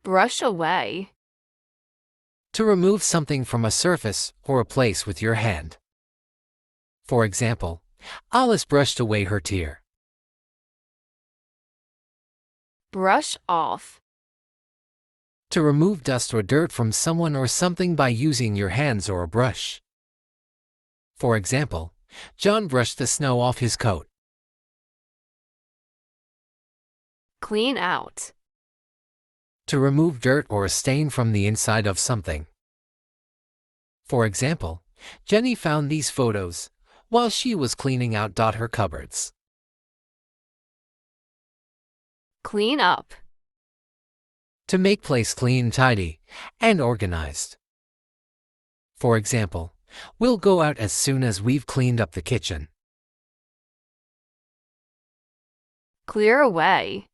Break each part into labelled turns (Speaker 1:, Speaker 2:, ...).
Speaker 1: Brush away.
Speaker 2: To remove something from a surface or a place with your hand. For example, Alice brushed away her tear.
Speaker 1: Brush off.
Speaker 2: To remove dust or dirt from someone or something by using your hands or a brush. For example, John brushed the snow off his coat.
Speaker 1: Clean out.
Speaker 2: To remove dirt or a stain from the inside of something. For example, Jenny found these photos while she was cleaning out her cupboards.
Speaker 1: Clean up.
Speaker 2: To make place clean, tidy, and organized. For example, we'll go out as soon as we've cleaned up the kitchen.
Speaker 1: Clear away.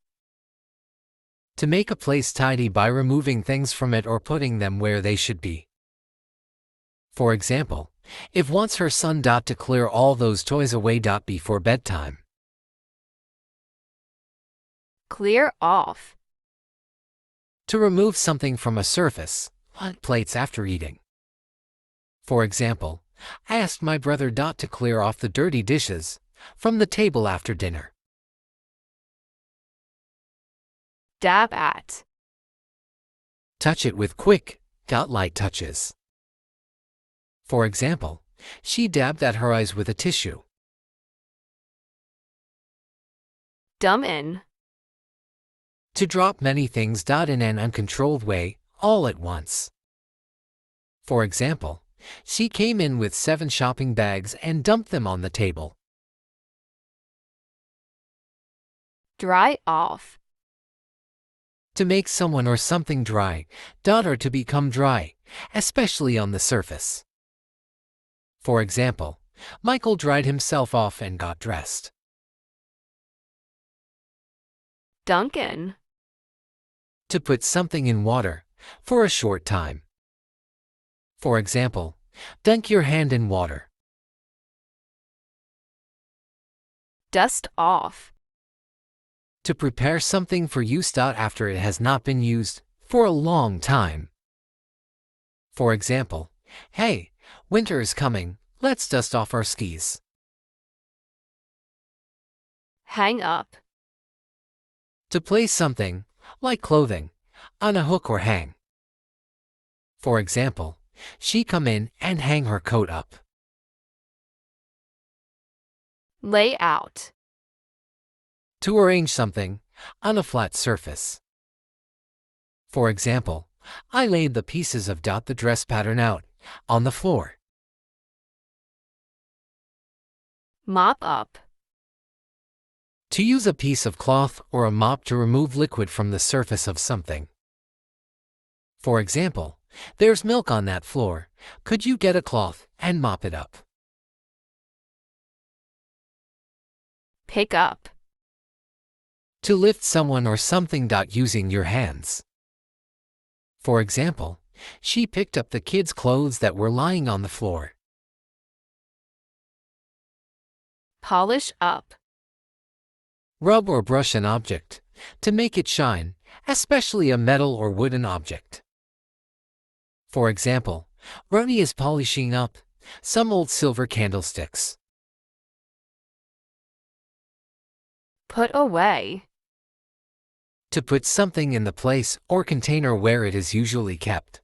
Speaker 2: To make a place tidy by removing things from it or putting them where they should be. For example, Eve wants her son to clear all those toys away before bedtime.
Speaker 1: Clear off.
Speaker 2: To remove something from a surface, like plates after eating. For example, I asked my brother to clear off the dirty dishes from the table after dinner.
Speaker 1: Dab at.
Speaker 2: Touch it with quick, light touches. For example, she dabbed at her eyes with a tissue.
Speaker 1: Dumb in.
Speaker 2: To drop many things in an uncontrolled way, all at once. For example, she came in with 7 shopping bags and dumped them on the table.
Speaker 1: Dry off.
Speaker 2: To make someone or something dry, or to become dry, especially on the surface. For example, Michael dried himself off and got dressed.
Speaker 1: Dunk in.
Speaker 2: To put something in water for a short time. For example, dunk your hand in water.
Speaker 1: Dust off.
Speaker 2: To prepare something for use after it has not been used for a long time. For example, hey, winter is coming, let's dust off our skis.
Speaker 1: Hang up.
Speaker 2: To place something, like clothing, on a hook or hang. For example, she come in and hang her coat up.
Speaker 1: Lay out.
Speaker 2: To arrange something on a flat surface. For example, I laid the pieces of the dress pattern out on the floor.
Speaker 1: Mop up.
Speaker 2: To use a piece of cloth or a mop to remove liquid from the surface of something. For example, there's milk on that floor. Could you get a cloth and mop it up?
Speaker 1: Pick up.
Speaker 2: To lift someone or something using your hands. For example, she picked up the kids' clothes that were lying on the floor.
Speaker 1: Polish up.
Speaker 2: Rub or brush an object to make it shine, especially a metal or wooden object. For example, Ronnie is polishing up some old silver candlesticks.
Speaker 1: Put away.
Speaker 2: To put something in the place or container where it is usually kept.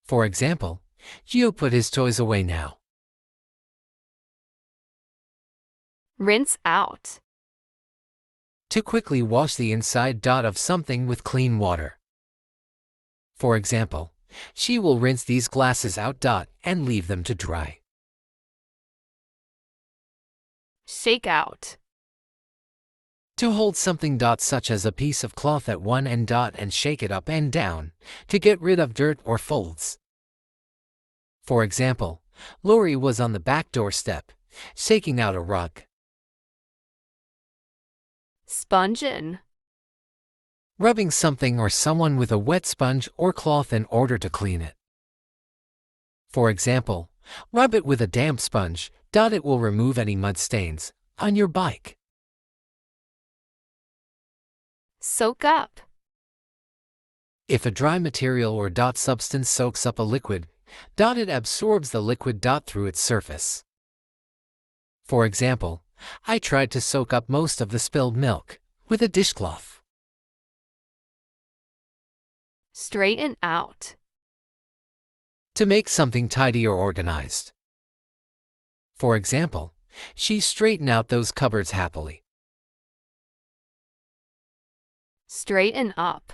Speaker 2: For example, Gio put his toys away now.
Speaker 1: Rinse out.
Speaker 2: To quickly wash the inside of something with clean water. For example, she will rinse these glasses out and leave them to dry.
Speaker 1: Shake out.
Speaker 2: To hold something such as a piece of cloth at one end and shake it up and down to get rid of dirt or folds. For example, Lori was on the back doorstep, shaking out a rug.
Speaker 1: Sponge in.
Speaker 2: Rubbing something or someone with a wet sponge or cloth in order to clean it. For example, rub it with a damp sponge. It will remove any mud stains on your bike.
Speaker 1: Soak up.
Speaker 2: If a dry material or substance soaks up a liquid, it absorbs the liquid through its surface. For example, I tried to soak up most of the spilled milk with a dishcloth.
Speaker 1: Straighten out.
Speaker 2: To make something tidy or organized. For example, she straightened out those cupboards happily.
Speaker 1: Straighten up.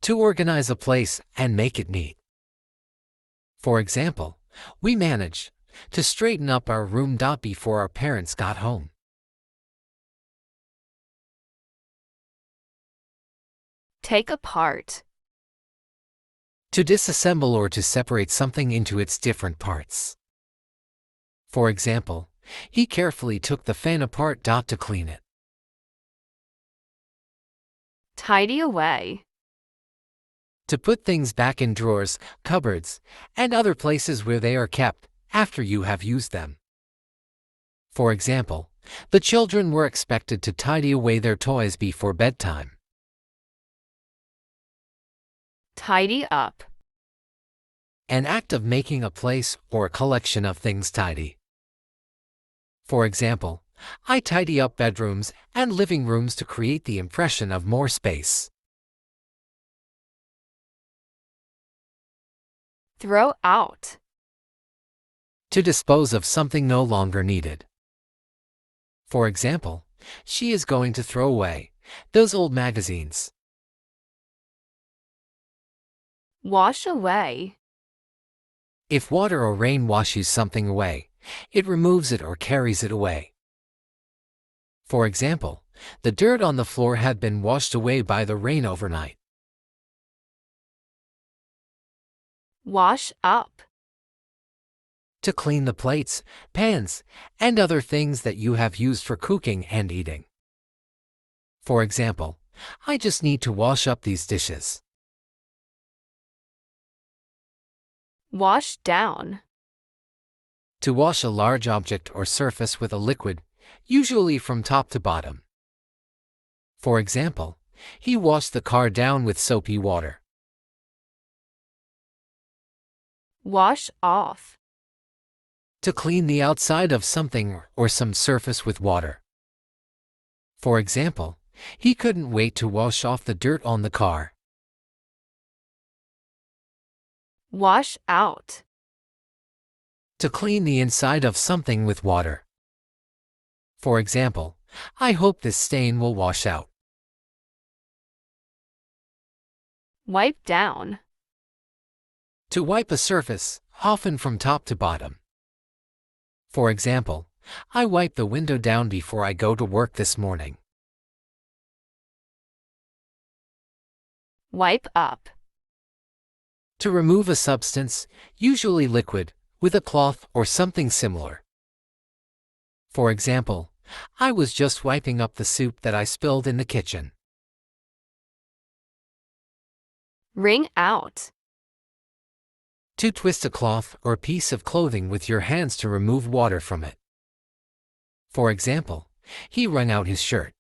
Speaker 2: To organize a place and make it neat. For example, we managed to straighten up our room before our parents got home.
Speaker 1: Take apart.
Speaker 2: To disassemble or to separate something into its different parts. For example, he carefully took the fan apart to clean it.
Speaker 1: Tidy away.
Speaker 2: To put things back in drawers, cupboards, and other places where they are kept after you have used them. For example, the children were expected to tidy away their toys before bedtime.
Speaker 1: Tidy up.
Speaker 2: An act of making a place or a collection of things tidy. For example, I tidy up bedrooms and living rooms to create the impression of more space.
Speaker 1: Throw out.
Speaker 2: To dispose of something no longer needed. For example, she is going to throw away those old magazines.
Speaker 1: Wash away.
Speaker 2: If water or rain washes something away, it removes it or carries it away. For example, the dirt on the floor had been washed away by the rain overnight.
Speaker 1: Wash up.
Speaker 2: To clean the plates, pans, and other things that you have used for cooking and eating. For example, I just need to wash up these dishes.
Speaker 1: Wash down.
Speaker 2: To wash a large object or surface with a liquid, usually from top to bottom. For example, he washed the car down with soapy water.
Speaker 1: Wash off.
Speaker 2: To clean the outside of something or some surface with water. For example, he couldn't wait to wash off the dirt on the car.
Speaker 1: Wash out.
Speaker 2: To clean the inside of something with water. For example, I hope this stain will wash out.
Speaker 1: Wipe down.
Speaker 2: To wipe a surface, often from top to bottom. For example, I wiped the window down before I go to work this morning.
Speaker 1: Wipe up.
Speaker 2: To remove a substance, usually liquid, with a cloth or something similar. For example, I was just wiping up the soup that I spilled in the kitchen.
Speaker 1: Wring out.
Speaker 2: To twist a cloth or piece of clothing with your hands to remove water from it. For example, he wrung out his shirt.